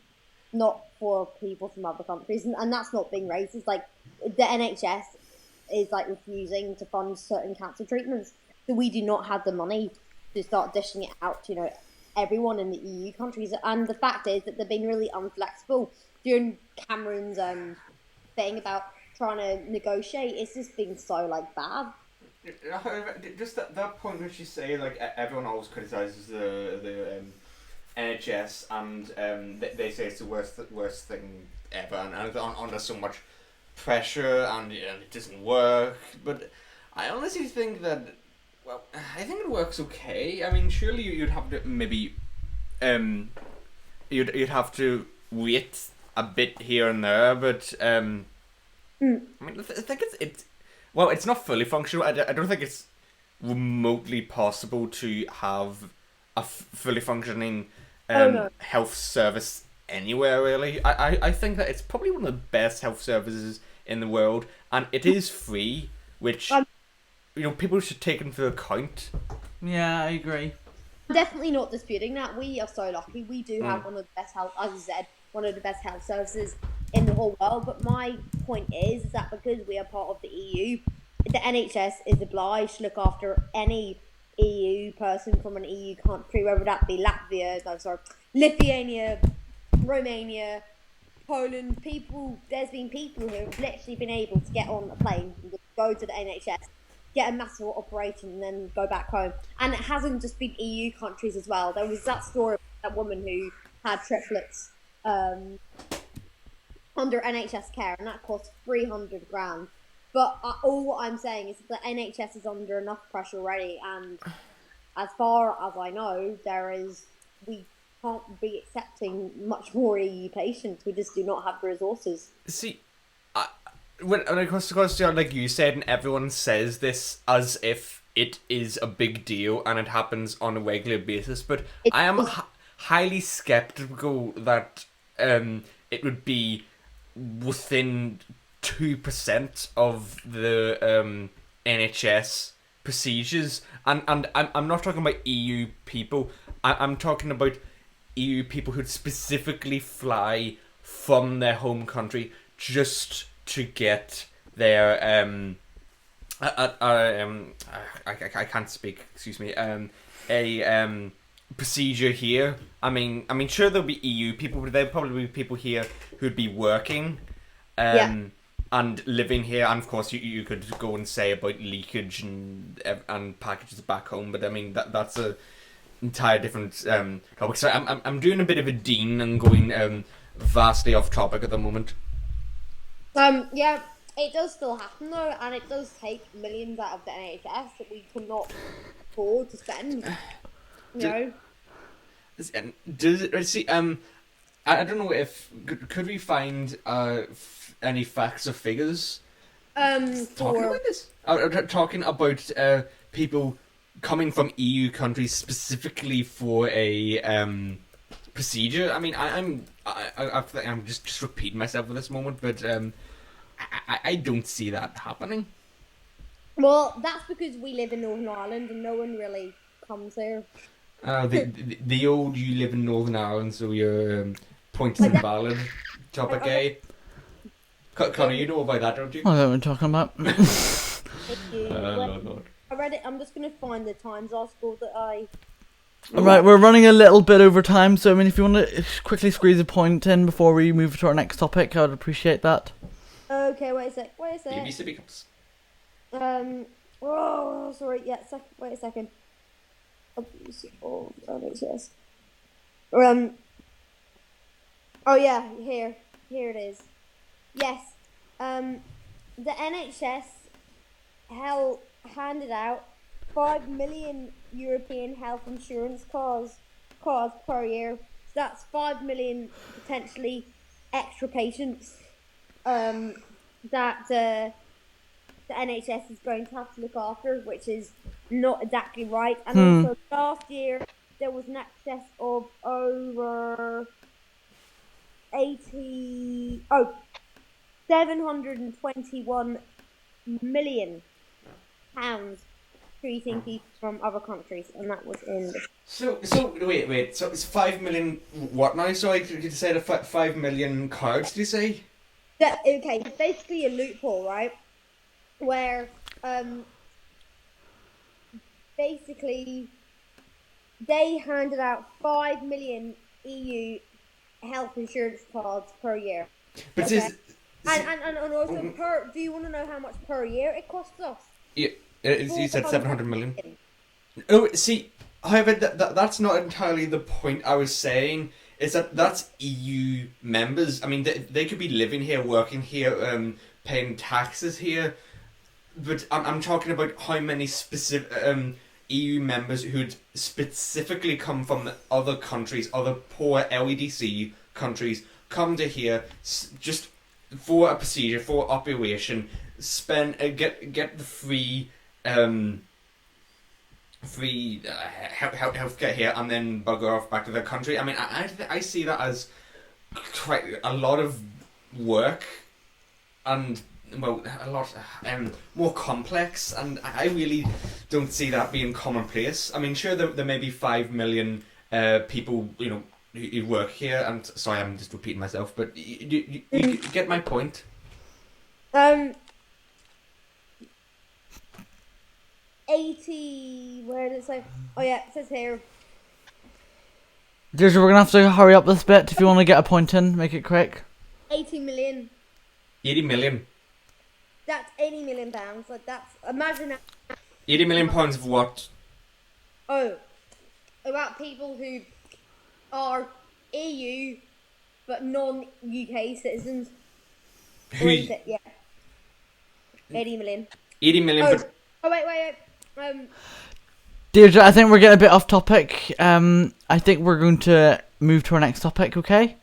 not for people from other countries. And that's not being racist. Like, the NHS is, like, refusing to fund certain cancer treatments. So we do not have the money to start dishing it out to, everyone in the EU countries. And the fact is that they've been really unflexible during Cameron's thing about trying to negotiate. It's just been so, like, bad. Just that point which you say, like, everyone always criticises the NHS, and they say it's the worst thing ever, and it's under so much pressure, and it doesn't work. But I honestly think that, well, I think it works okay. I mean, surely you'd have to maybe, you'd have to wait a bit here and there, but I mean, I think it's not fully functional. I don't think it's remotely possible to have a fully functioning health service anywhere, really. I think that it's probably one of the best health services in the world, and it is free, which people should take into account. Yeah, I agree. I'm definitely not disputing that. We are so lucky. We do have one of the best health, as I said, one of the best health services in the whole world. But my point is that because we are part of the EU, the NHS is obliged to look after any EU person from an EU country, whether that be Lithuania, Romania, Poland. There's been people who have literally been able to get on a plane, go to the NHS, get a massive operation, and then go back home. And it hasn't just been EU countries as well. There was that story of that woman who had triplets under NHS care, and that cost 300 grand. But all what I'm saying is that the NHS is under enough pressure already, and as far as I know, we can't be accepting much more EU patients. We just do not have the resources. See, when it comes to, like you said, and everyone says this as if it is a big deal and it happens on a regular basis, but I am highly skeptical that it would be within 2% of the NHS procedures, and I'm not talking about EU people. I'm talking about EU people who specifically fly from their home country just to get their I can't speak. Excuse me. A procedure here. I mean, sure there'll be EU people, but there'll probably be people here who'd be working. And living here, and of course you could go and say about leakage and packages back home, but I mean that's a entire different topic. So I'm doing a bit of a dean and going vastly off topic at the moment. Yeah, it does still happen though, and it does take millions out of the NHS that we cannot afford to spend. Does it see? I don't know if could we find any facts or figures talking about this? Talking about people coming from EU countries specifically for a procedure. I mean, I'm just repeating myself at this moment, but I don't see that happening. Well, that's because we live in Northern Ireland and no one really comes here. The old "you live in Northern Ireland, so your point is invalid" topic, eh? Connor, you know about that, don't you? I don't know what we're talking about. Thank you. Lord. I read it. I'm just going to find the Times article that I... Alright, we're running a little bit over time, so I mean, if you want to quickly squeeze a point in before we move to our next topic, I would appreciate that. Okay, wait a sec. Goopy Sippy cups. Oh, sorry. Yeah, wait a second. Oh, NHS. Oh yeah, here it is. Yes. The NHS handed out 5 million European health insurance cards per year. So that's 5 million potentially extra patients that the NHS is going to have to look after, which is not exactly right. And also last year there was an excess of over 721 million pounds treating people from other countries, and that was in. So wait. So it's 5 million. What now? So you said 5 million cards. Did you say? Okay, it's basically a loophole, right? Where basically they handed out 5 million EU health insurance cards per year. But okay? And also do you want to know how much per year it costs us? Yeah, you said 700 million. Oh, see, however, that's not entirely the point I was saying. Is that's EU members. I mean, they could be living here, working here, paying taxes here. But I'm talking about how many specific EU members who'd specifically come from the other countries, other poor LEDC countries, come to here just for a procedure, for operation, spend get the free healthcare here, and then bugger off back to their country. I mean, I see that as quite a lot of work, and well, a lot more complex, and I really don't see that being commonplace. I mean, sure, there may be 5 million people, you know, who work here, and sorry, I'm just repeating myself, but you get my point. 80. Where did it say? Oh yeah, it says here. Deirdre, we're gonna have to hurry up this bit if you want to get a point in. Make it quick. 80 million. 80 million. That's 80 million pounds. Like that's imagine that. 80 million pounds of what? Oh, about people who are EU but non-UK citizens. Who? Yeah. 80 million. 80 million. Oh, But wait. Deirdre, I think we're getting a bit off topic. I think we're going to move to our next topic, okay?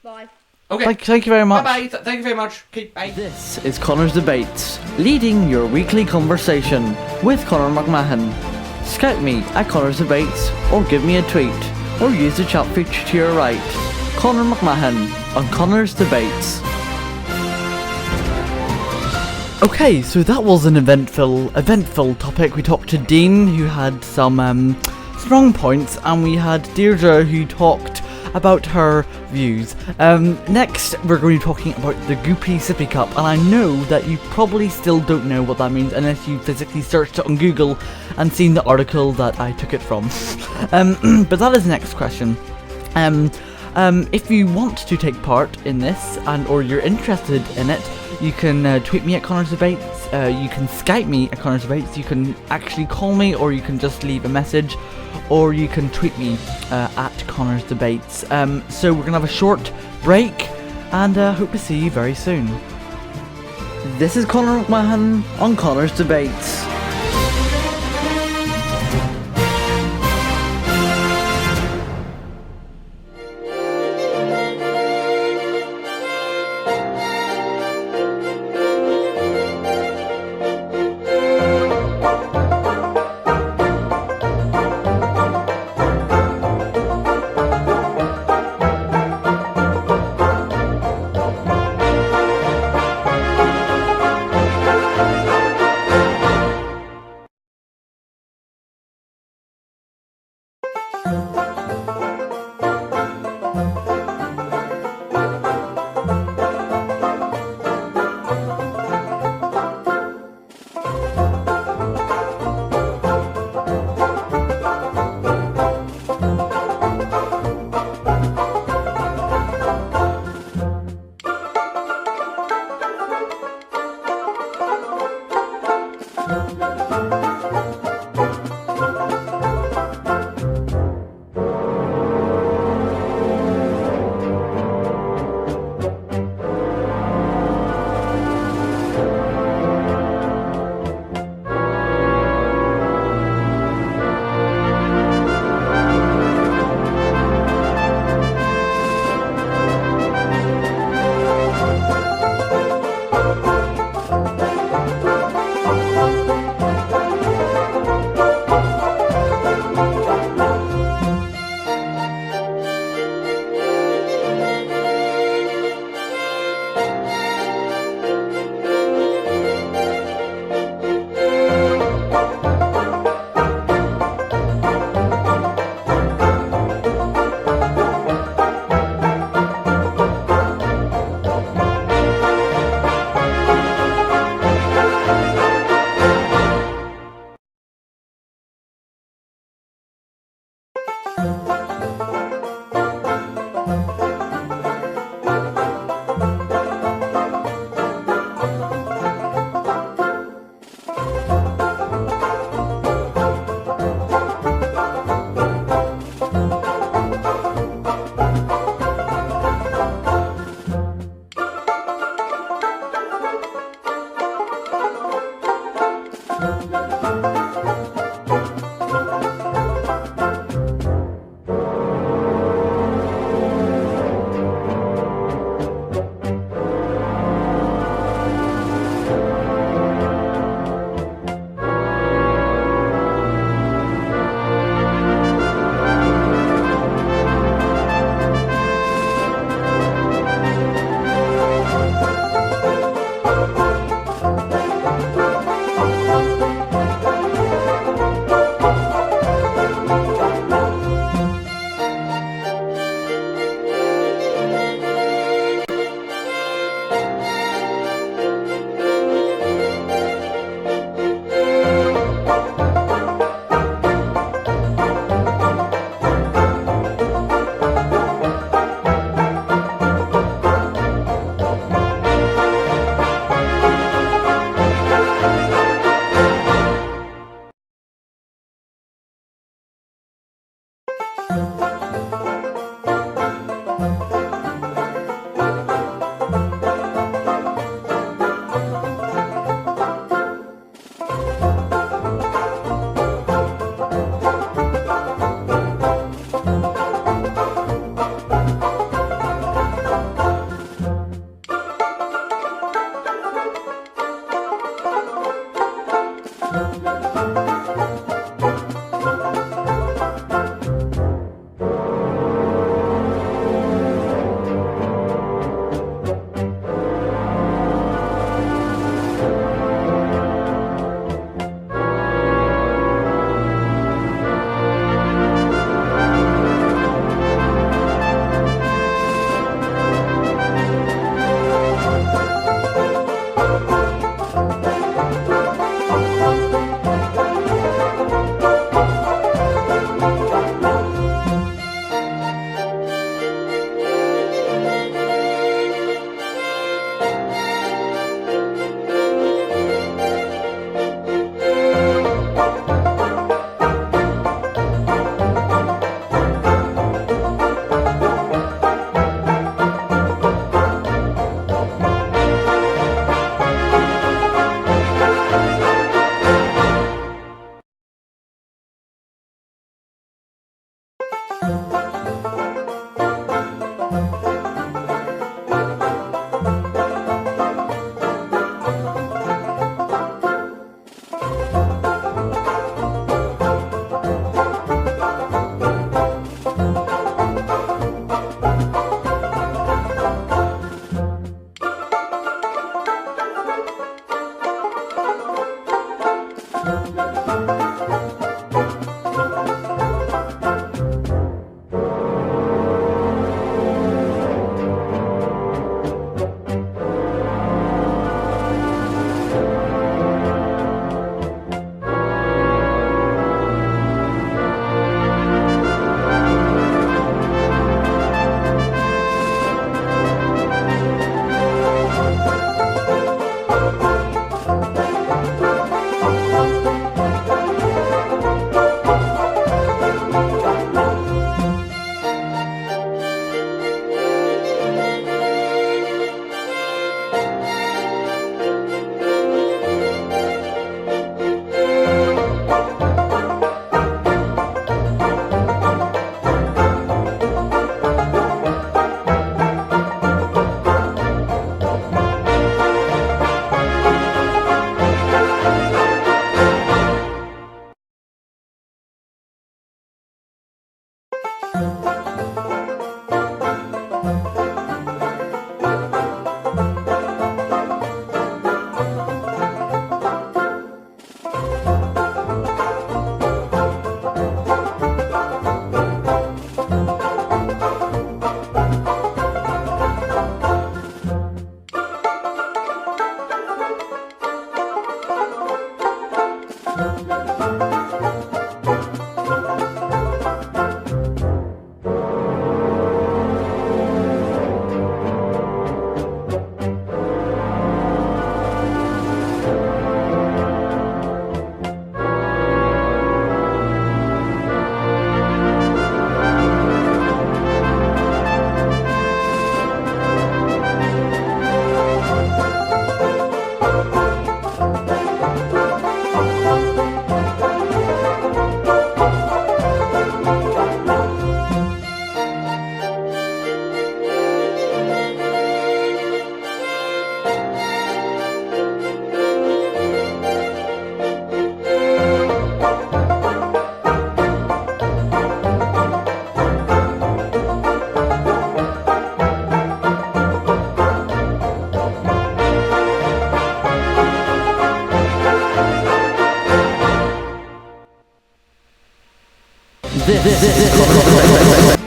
Bye. okay. Thank you very much. Bye. Thank you very much. Okay, bye. This is Connor's Debates, leading your weekly conversation with Conor McMahon. Scout me at Connor's Debates, or give me a tweet, or use the chat feature to your right. Conor McMahon on Connor's Debates. Okay, so that was an eventful topic. We talked to Dean, who had some strong points, and we had Deirdre, who talked about her views. Next, we're going to be talking about the Goopy Sippy Cup, and I know that you probably still don't know what that means unless you physically searched it on Google and seen the article that I took it from. But that is the next question. If you want to take part in this, or you're interested in it, you can tweet me at Connor's Debates, you can Skype me at Connor's Debates, you can actually call me, or you can just leave a message, or you can tweet me at Connor's Debates. So we're going to have a short break, and hope to see you very soon. This is Conor McMahon on Connor's Debates.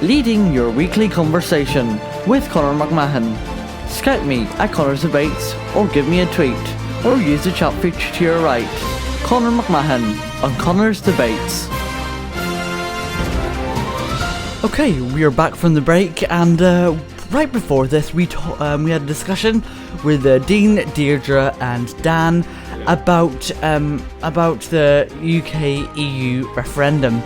Leading your weekly conversation with Conor McMahon. Scout me at Conor's Debates, or give me a tweet, or use the chat feature to your right. Conor McMahon on Conor's Debates. Okay, we are back from the break, and right before this, we had a discussion with Dean, Deirdre, and Dan about the UK-EU referendum.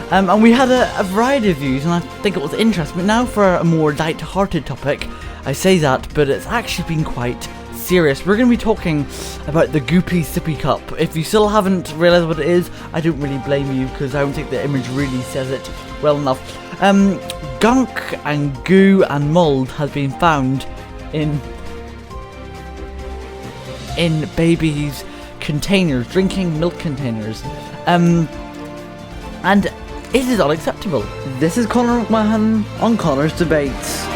And we had a variety of views, and I think it was interesting. But now for a more light-hearted topic, I say that, but it's actually been quite serious. We're going to be talking about the Goopy Sippy Cup. If you still haven't realised what it is, I don't really blame you, because I don't think the image really says it well enough. Gunk and goo and mould has been found in babies' containers, drinking milk containers. And it is unacceptable. This is Conor McMahon on Conor's Debates.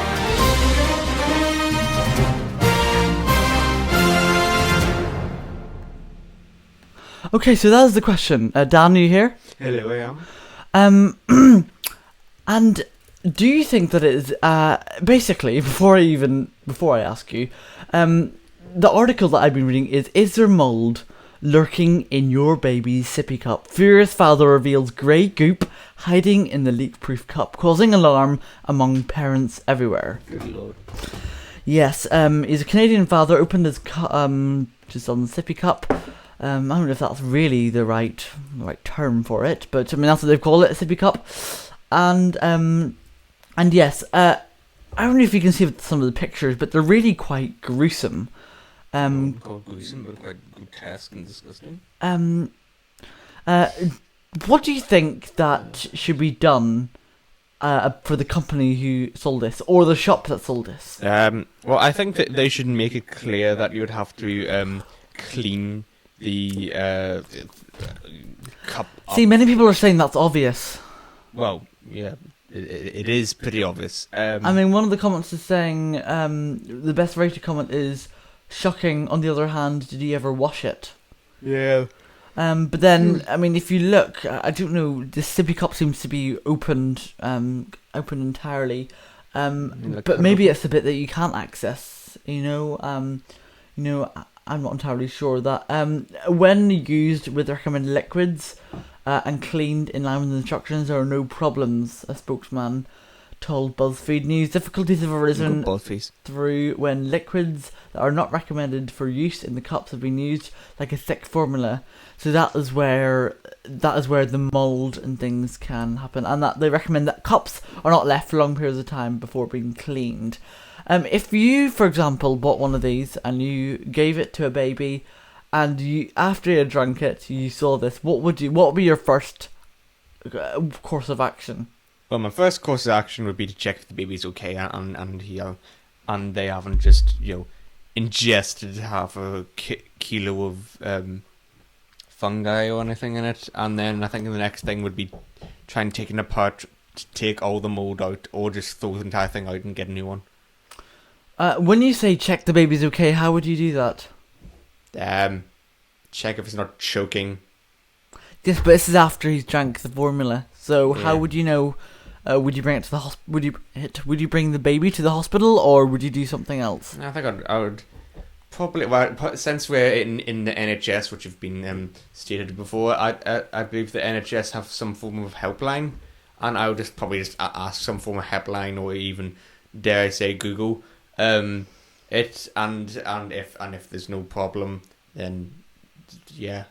Okay, so that was the question. Dan, are you here? Hello, I am. And do you think that it is basically before I ask you, the article that I've been reading is there mould lurking in your baby's sippy cup? Furious father reveals grey goop hiding in the leak-proof cup, causing alarm among parents everywhere. Good lord. Yes, he's a Canadian father, opened his just on the sippy cup. I don't know if that's really the right term for it, but I mean that's what they call it, a sippy cup. And yes, I don't know if you can see some of the pictures, but they're really quite gruesome. Called gruesome, but quite grotesque and disgusting. What do you think that should be done for the company who sold this, or the shop that sold this? Well, I think that they should make it clear that you would have to clean the cup up. See, many people are saying that's obvious. Well, yeah, it is pretty obvious. I mean, one of the comments is saying, the best rated comment is, shocking, on the other hand, did he ever wash it? Yeah. But then, I mean, if you look, I don't know, the sippy cup seems to be opened entirely, but maybe it's the bit that you can't access, I'm not entirely sure that, when used with recommended liquids, and cleaned in line with the instructions, there are no problems, a spokesman told BuzzFeed News. Difficulties have arisen through when liquids that are not recommended for use in the cups have been used, like a thick formula. So that is where the mould and things can happen, and that they recommend that cups are not left for long periods of time before being cleaned. If you, for example, bought one of these and you gave it to a baby, and you, after you had drunk it, you saw this, what would be your first course of action? Well, my first course of action would be to check if the baby's okay and they haven't just ingested half a kilo of fungi or anything in it. And then I think the next thing would be trying to take it apart to take all the mold out, or just throw the entire thing out and get a new one. When you say check the baby's okay, how would you do that? Check if it's not choking. Yes, but this is after he's drank the formula. So how would you know? Would you bring it to the Would you bring the baby to the hospital, or would you do something else? I think I would probably. Well, since we're in the NHS, which have been stated before, I believe the NHS have some form of helpline, and I would probably ask some form of helpline, or even, dare I say, Google it, and if there's no problem, then yeah.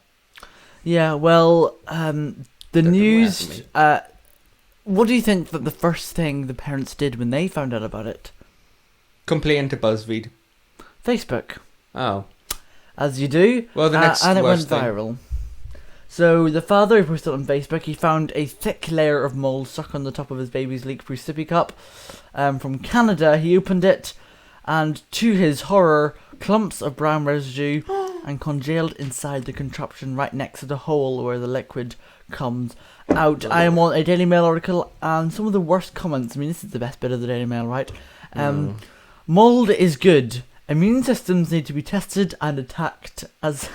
Yeah, well, the news. What do you think that the first thing the parents did when they found out about it? Complain to BuzzFeed. Facebook. Oh. As you do. Well, the next and it went thing. viral. So the father posted on Facebook, he found a thick layer of mould stuck on the top of his baby's leak-proof sippy cup. From Canada, he opened it, and to his horror, clumps of brown residue and congealed inside the contraption right next to the hole where the liquid comes out. I am on a Daily Mail article, and some of the worst comments, I mean, this is the best bit of the Daily Mail, right? Mould is good. Immune systems need to be tested and attacked as...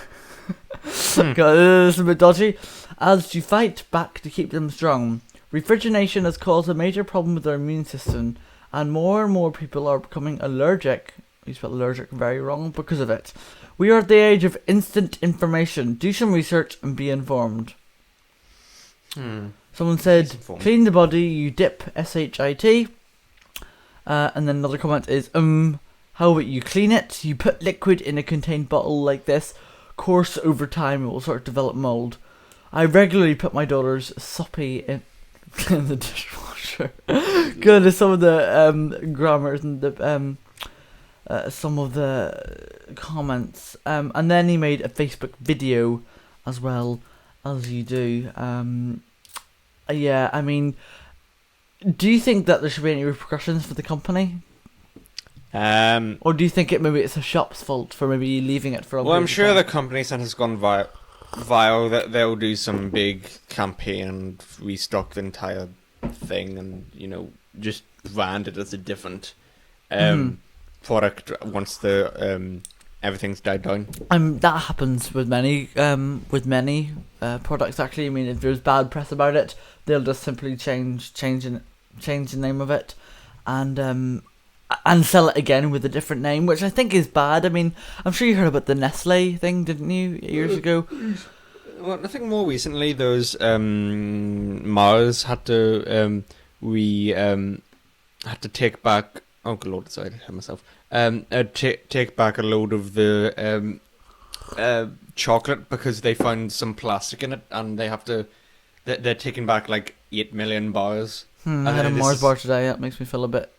God, this is a bit dodgy. As you fight back to keep them strong. Refrigeration has caused a major problem with our immune system, and more people are becoming allergic. You spelled allergic very wrong because of it. We are at the age of instant information. Do some research and be informed. Someone said, clean the body, you dip, S-H-I-T. And then another comment is, how about you clean it? You put liquid in a contained bottle like this. Course over time it will start to develop mold. I regularly put my daughter's soppy in the dishwasher. Good as some of the grammars and the some of the comments. And then he made a Facebook video as well, as you do. Yeah, I mean, do you think that there should be any repercussions for the company? Or do you think maybe it's a shop's fault for maybe leaving it for a Well, I'm sure the company since it's gone viral that they'll do some big campaign and restock the entire thing and, just brand it as a different product once the everything's died down. That happens with many products actually. I mean, if there's bad press about it, they'll just simply change the name of it and sell it again with a different name, which I think is bad. I mean, I'm sure you heard about the Nestle thing, didn't you, years ago? Well, I think more recently those Mars had to had to take back. Oh good lord, sorry, I hurt myself. Take back a load of the chocolate because they found some plastic in it, and they have to. They're taking back like 8 million bars. I had a Mars bar today. That makes me feel a bit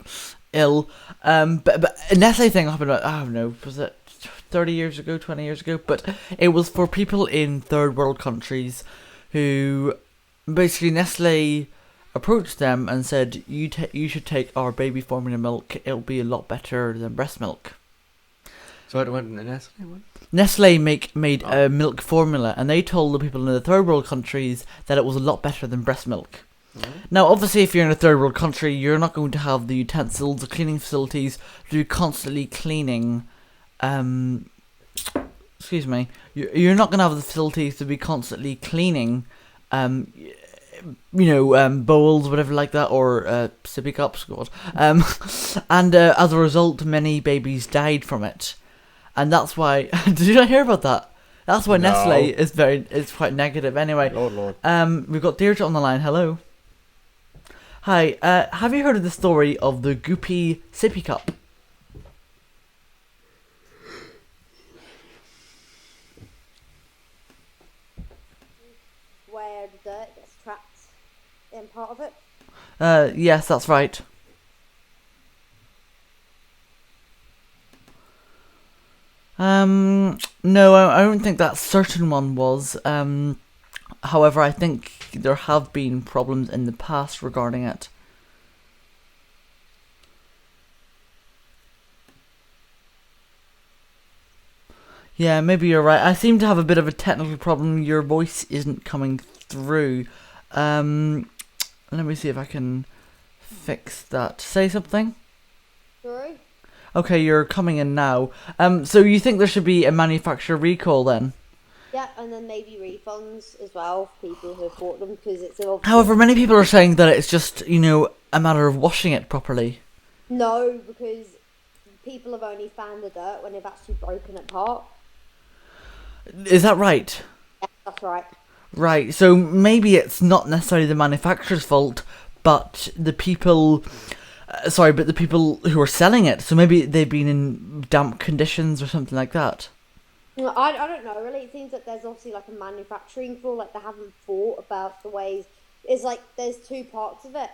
ill. But a Nestle thing happened about, I don't know, was it 30 years ago, 20 years ago? But it was for people in third world countries who basically Nestle approached them and said, you should take our baby formula milk. It'll be a lot better than breast milk. So it went Nestle. What? Nestle made a milk formula, and they told the people in the third world countries that it was a lot better than breast milk. Now, obviously, if you're in a third world country, you're not going to have the utensils, the cleaning facilities to do constantly cleaning. Excuse me. You're not going to have the facilities to be constantly cleaning, bowls, whatever like that, or sippy cups. God. And as a result, many babies died from it, and that's why. Did you not hear about that? That's why Nestle is quite negative. Anyway, Lord. We've got Deirdre on the line. Hello. Hi, have you heard of the story of the Goopy Sippy cup? Where the dirt gets trapped in part of it? Yes, that's right. No, I don't think that certain one was. However, I think there have been problems in the past regarding it. Yeah, maybe you're right. I seem to have a bit of a technical problem. Your voice isn't coming through. Let me see if I can fix that. Say something. Sorry? Okay, you're coming in now. So you think there should be a manufacturer recall then? Yeah, and then maybe refunds as well for people who have bought them, because it's obviously... However, many people are saying that it's just, a matter of washing it properly. No, because people have only found the dirt when they've actually broken it apart. Is that right? Yeah, that's right. Right, so maybe it's not necessarily the manufacturer's fault, but the people... but the people who are selling it. So maybe they've been in damp conditions or something like that. I don't know, really. It seems that there's obviously like a manufacturing flaw, like they haven't thought about the ways. It's like there's two parts of it,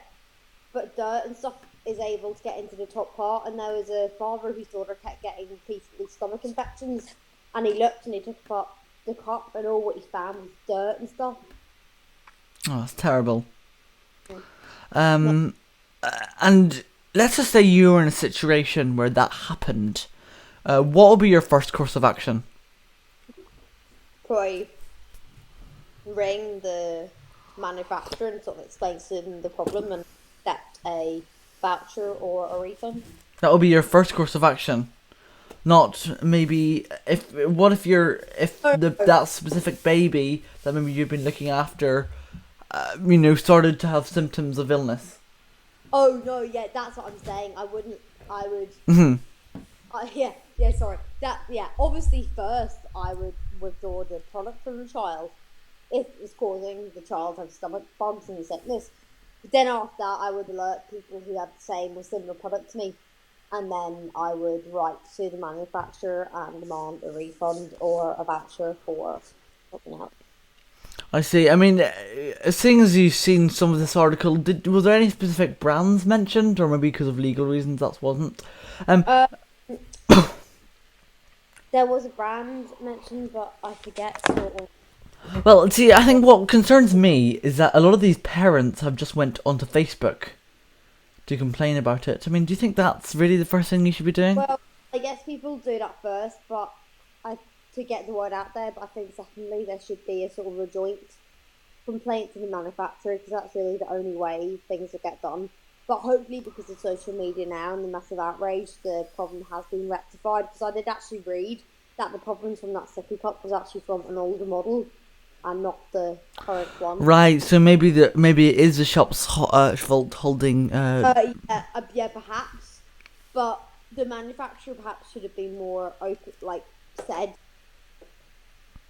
but dirt and stuff is able to get into the top part. And there was a father whose daughter kept getting people with stomach infections, and he looked and he took apart the cup, and all what he found was dirt and stuff. Oh, that's terrible. And let's just say you were in a situation where that happened. What will be your first course of action? Probably ring the manufacturer and sort of explain to them the problem and accept a voucher or a refund. That will be your first course of action. Not maybe if that specific baby that maybe you've been looking after started to have symptoms of illness. Oh no, yeah, that's what I'm saying. I would. Mm-hmm. Sorry. Obviously, first I would withdraw the product from the child if it was causing the child to have stomach bugs and sickness. But then after that, I would alert people who had the same or similar product to me, and then I would write to the manufacturer and demand a refund or a voucher for something else. I see. I mean, seeing as you've seen some of this article, was there any specific brands mentioned, or maybe because of legal reasons that wasn't? There was a brand mentioned, but I forget sort of. Well, see, I think what concerns me is that a lot of these parents have just went onto Facebook to complain about it. I mean, do you think that's really the first thing you should be doing? Well, I guess people do that first, but to get the word out there. But I think secondly, there should be a sort of a joint complaint to the manufacturer, because that's really the only way things will get done. But hopefully, because of social media now and the massive outrage, the problem has been rectified. Because I did actually read that the problems from that sippy cup was actually from an older model and not the current one. Right, so maybe it is the shop's fault holding. Yeah, perhaps. But the manufacturer perhaps should have been more open, said.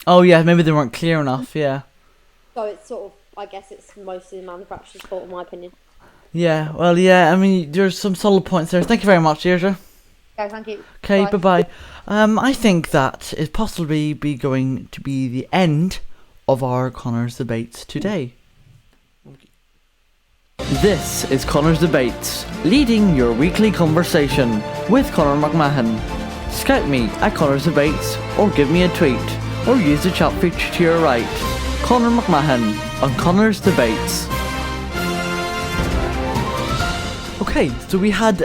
Oh yeah, maybe they weren't clear enough. Yeah. So it's sort of, I guess it's mostly the manufacturer's fault, in my opinion. Yeah, well, yeah, I mean, there's some solid points there. Thank you very much, Deirdre. Okay, thank you. Okay, bye-bye. I think that is possibly going to be the end of our Conor's Debates today. This is Conor's Debates, leading your weekly conversation with Conor McMahon. Scout me at Conor's Debates, or give me a tweet, or use the chat feature to your right. Conor McMahon on Conor's Debates. Okay, so we had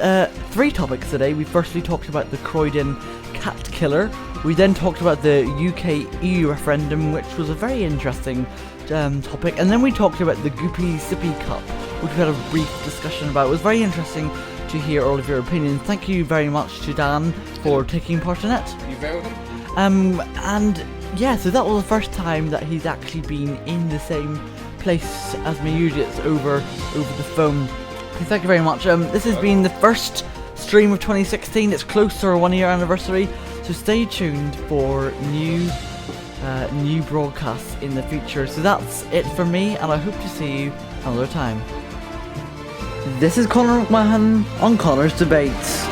3 topics today. We firstly talked about the Croydon cat killer. We then talked about the UK EU referendum, which was a very interesting topic. And then we talked about the Goopy Sippy Cup, which we had a brief discussion about. It was very interesting to hear all of your opinions. Thank you very much to Dan for taking part in it. You're very welcome. And yeah, so that was the first time that he's actually been in the same place as me. Usually it's over the phone. Thank you very much. This has been the first stream of 2016. It's close to our 1-year anniversary, so stay tuned for new broadcasts in the future. So that's it for me, and I hope to see you another time. This is Conor McMahon on Conor's Debates.